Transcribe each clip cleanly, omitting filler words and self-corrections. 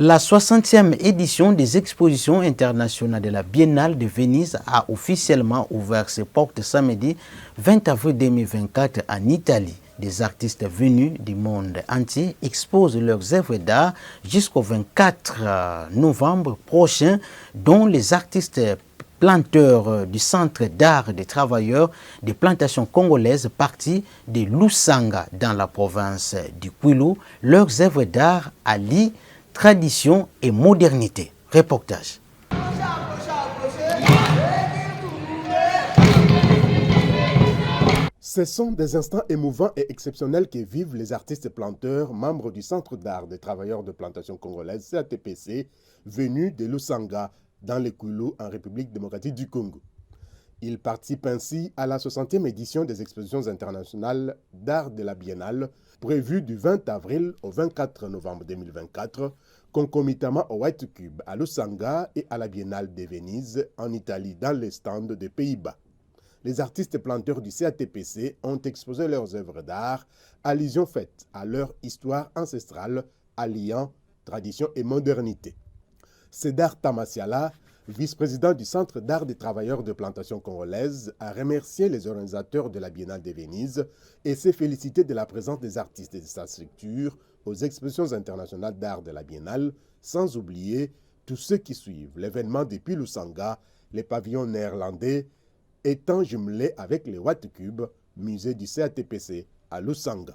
La 60e édition des expositions internationales de la Biennale de Venise a officiellement ouvert ses portes samedi 20 avril 2024 en Italie. Des artistes venus du monde entier exposent leurs œuvres d'art jusqu'au 24 novembre prochain, dont les artistes planteurs du Centre d'art des travailleurs des plantations congolaises partis de Lusanga dans la province du Kwilu. Leurs œuvres d'art allient tradition et modernité. Reportage. Ce sont des instants émouvants et exceptionnels que vivent les artistes planteurs, membres du Centre d'art des travailleurs de plantation congolaise CATPC, venus de Lusanga, dans le Kwilu, en République démocratique du Congo. Ils participent ainsi à la 60e édition des expositions internationales d'art de la Biennale, prévue du 20 avril au 24 novembre 2024, concomitamment au White Cube à Lusanga et à la Biennale de Venise en Italie, dans les stands des Pays-Bas. Les artistes planteurs du CATPC ont exposé leurs œuvres d'art, allusion faite à leur histoire ancestrale, alliant tradition et modernité. Cédar Tamasiala, vice-président du Centre d'art des travailleurs de plantation congolaise, a remercié les organisateurs de la Biennale de Venise et s'est félicité de la présence des artistes et de sa structure aux expositions internationales d'art de la Biennale, sans oublier tous ceux qui suivent l'événement depuis Lusanga, les pavillons néerlandais étant jumelés avec les White Cube, musée du CATPC à Lusanga.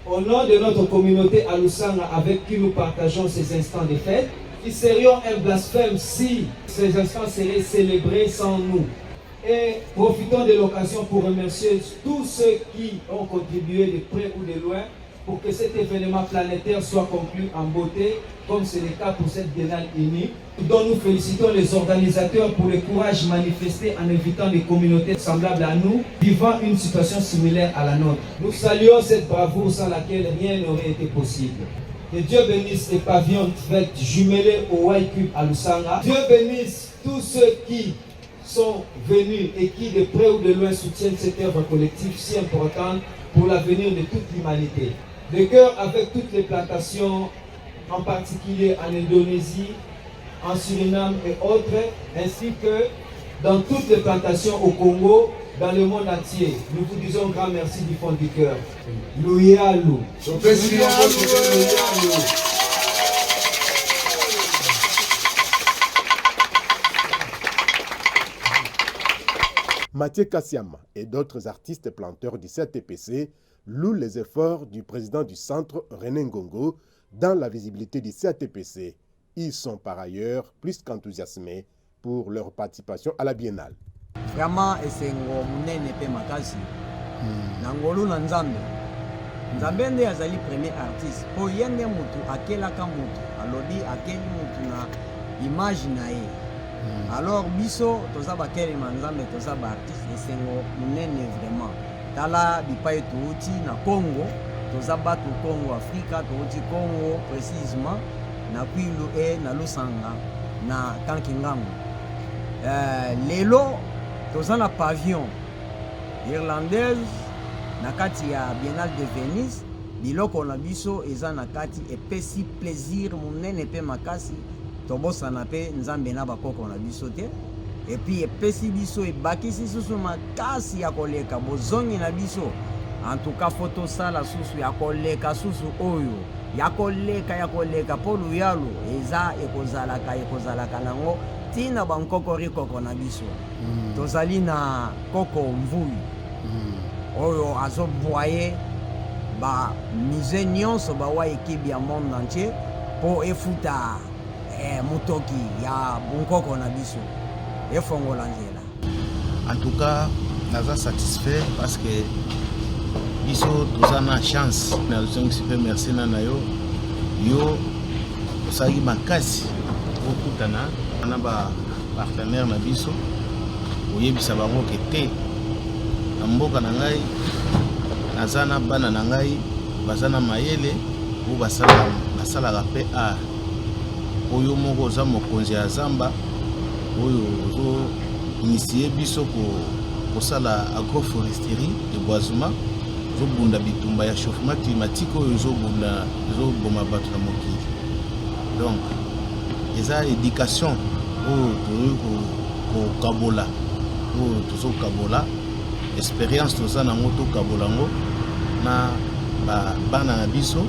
Au nom de notre communauté à Lusanga, avec qui nous partageons ces instants de fête, nous serions un blasphème si ces instants seraient célébrés sans nous. Et profitons de l'occasion pour remercier tous ceux qui ont contribué de près ou de loin pour que cet événement planétaire soit conclu en beauté, comme c'est le cas pour cette biennale unique, dont nous félicitons les organisateurs pour le courage manifesté en invitant des communautés semblables à nous, vivant une situation similaire à la nôtre. Nous saluons cette bravoure sans laquelle rien n'aurait été possible. Que Dieu bénisse les pavillons fêtes jumelés au White Cube à Lusanga. Dieu bénisse tous ceux qui sont venus et qui de près ou de loin soutiennent cette œuvre collective si importante pour l'avenir de toute l'humanité. De cœur avec toutes les plantations, en particulier en Indonésie, en Suriname et autres, ainsi que dans toutes les plantations au Congo, dans le monde entier. Nous vous disons grand merci du fond du cœur. Louyalou. Mathieu Kassiama et d'autres artistes planteurs du CATPC louent les efforts du président du centre, René Ngongo, dans la visibilité du CATPC. Ils sont par ailleurs plus qu'enthousiasmés pour leur participation à la Biennale. Vraiment, esengo munene pe makasi. Nangolu na nzambe. Nzambe nde azali premier artiste. Po yende mutu akelaka mutu, alobi akeli mutu na image na ye. Alors biso toza bakeli manzambe toza ba artiste esengo munene vraiment. Tala bipai touti na Congo, toza batu Congo Afrika, touti Congo précisément na Kwilu et na Lusanga na Kankingango. Lelo toza na pavillon irlandaise na kati ya Biennale de Venise, biloko na biso eza na kati epesi plaisir munene pe makasi tobosana pe nzambe na bakoko na biso te. Et puis epesi biso ebakisi susu makasi ya koleka bozongi na biso. En tout cas photo sala susu ya koleka susu oyo ya koleka po luyalo eza ekozalaka nango tina bankoko rikoko na biso. Tozali na koko mvui oyo azoboye ba musée nyonso bawa ekipe ya monde entier po efuta mutoki ya bunkoko na biso. En tout cas, nous sommes satisfaits parce que nous avons une chance. Nous avons super merci à yo. Yo, ça y est, makasi. Beaucoup d'ana, on a ba partenaire na biso. Oye bisa bango kete. Amboka na ngai, nazana bana na ngai, bazana mayele, ou basala rapé a. Oyo moko za mokonzi ya Zamba. Oyo initié biso kosala agroforesterie de boisement zo bunda bitumba ya chauffement climatique oyo zo bunda zo boma bato na mokili Donc eza éducation oyo toyoki kokabola oyo tozokabola expérience toza nango tokabola yango na bana na biso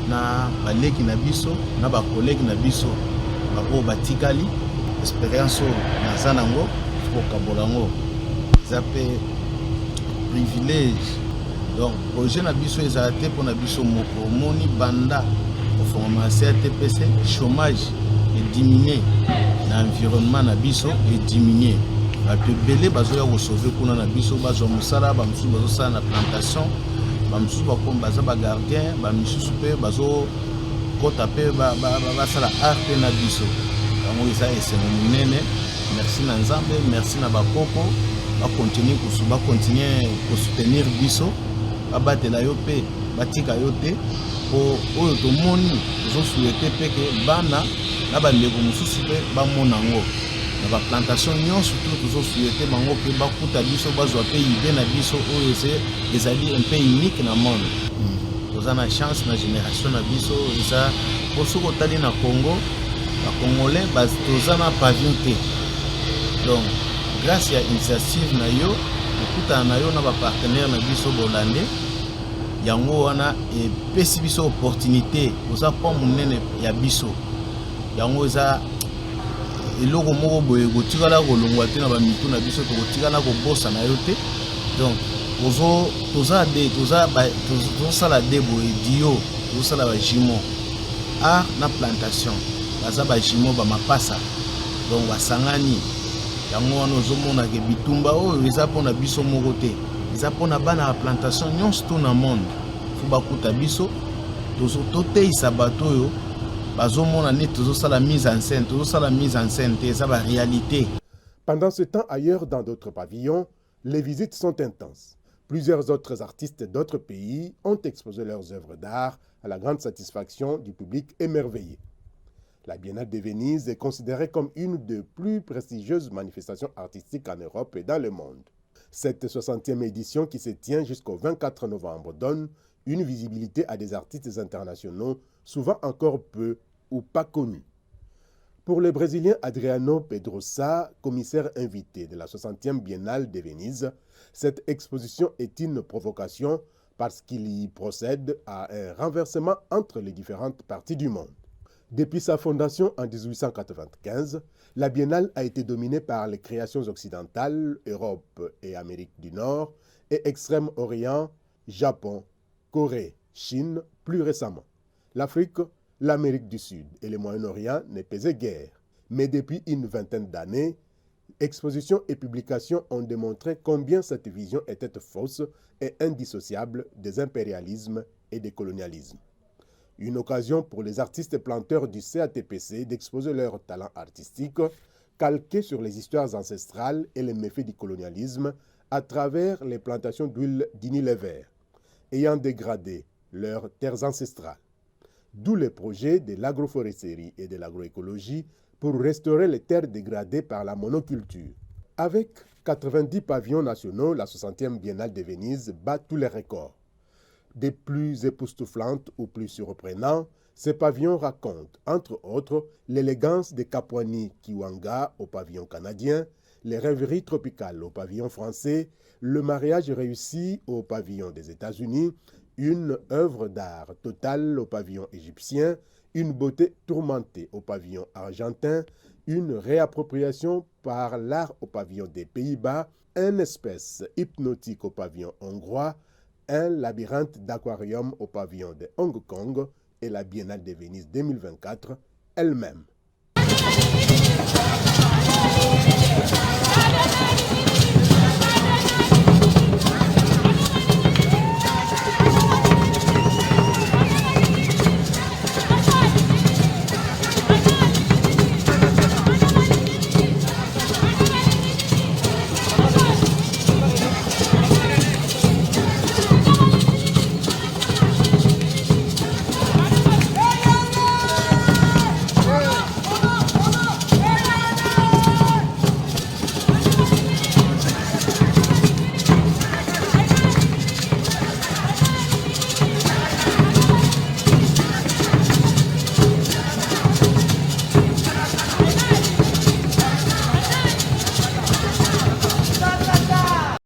na baleki na biso na bakolegi na biso oyo batikali expérience oyo naza nango kokabola yango eza mpe privilège. Donc projet na biso ezala te mpo na biso moko omoni banda koformation ya TPC chômage ediminue na environnement na biso ediminue bato ebele bazoya kosauve kuna na biso bazwa mosala bamosusu bazosala na plantation bamosusu baza bagardien bamisusu mpe bazokota mpe basala art mpe na biso yango eza esengo monene. Merci na nzambe, merci na bakoko bakontinue kosoutenir biso babatela yo mpe batika yo te po oyo tomoni tozosouete mpe ke bana na bandeko mosusu mpe bamona yango na baplantation nyonso to tozosouete bango mpe bakuta biso bazwa mpe ide na biso oyo ezali mpe unique na monde. Toza na chance na génération na biso eza po soki otali na Congo bakongolais toza na pavillon te. Donc grâce ya initiative na yo okutana na yo na bapartenaire na biso bolande yango wana epesi biso opportunité oza mpo monene ya biso yango eza eloko moko boye kotikala kolongwa te na bamitu na biso tokotikala kobosa na yo te. Donc tozosala de boye dio tozosala bajimo art na plantation baza bajimo bamapasa donc basangani yango wana ozomonaka bitumba oyo eza mpona biso moko te eza mpona bana ya plantation nyonso to na monde fo bakuta biso toteisa bato oyo bazomona neti tozosala mise en scène te eza baréalité. Pendant ce temps, ailleurs dans d'autres pavillons, les visites sont intenses. Plusieurs autres artistes d'autres pays ont exposé leurs œuvres d'art à la grande satisfaction du public émerveillé. La Biennale de Venise est considérée comme une des plus prestigieuses manifestations artistiques en Europe et dans le monde. Cette 60e édition qui se tient jusqu'au 24 novembre donne une visibilité à des artistes internationaux souvent encore peu ou pas connus. Pour le Brésilien Adriano Pedrosa, commissaire invité de la 60e Biennale de Venise, cette exposition est une provocation parce qu'il y procède à un renversement entre les différentes parties du monde. Depuis sa fondation en 1895, la Biennale a été dominée par les créations occidentales, Europe et Amérique du Nord, et Extrême-Orient, Japon, Corée, Chine, plus récemment. L'Afrique, l'Amérique du Sud et le Moyen-Orient ne pesaient guère. Mais depuis une vingtaine d'années, expositions et publications ont démontré combien cette vision était fausse et indissociable des impérialismes et des colonialismes. Une occasion pour les artistes planteurs du CATPC d'exposer leurs talents artistiques calqués sur les histoires ancestrales et les méfaits du colonialisme à travers les plantations d'huile d'Unilever, ayant dégradé leurs terres ancestrales. D'où les projets de l'agroforesterie et de l'agroécologie pour restaurer les terres dégradées par la monoculture. Avec 90 pavillons nationaux, la 60e Biennale de Venise bat tous les records. Des plus époustouflantes ou plus surprenants, ces pavillons racontent, entre autres, l'élégance des Kapwani Kiwanga au pavillon canadien, les rêveries tropicales au pavillon français, le mariage réussi au pavillon des États-Unis, une œuvre d'art totale au pavillon égyptien, une beauté tourmentée au pavillon argentin, une réappropriation par l'art au pavillon des Pays-Bas, une espèce hypnotique au pavillon hongrois, un labyrinthe d'aquarium au pavillon de Hong Kong et la Biennale de Venise 2024 elle-même.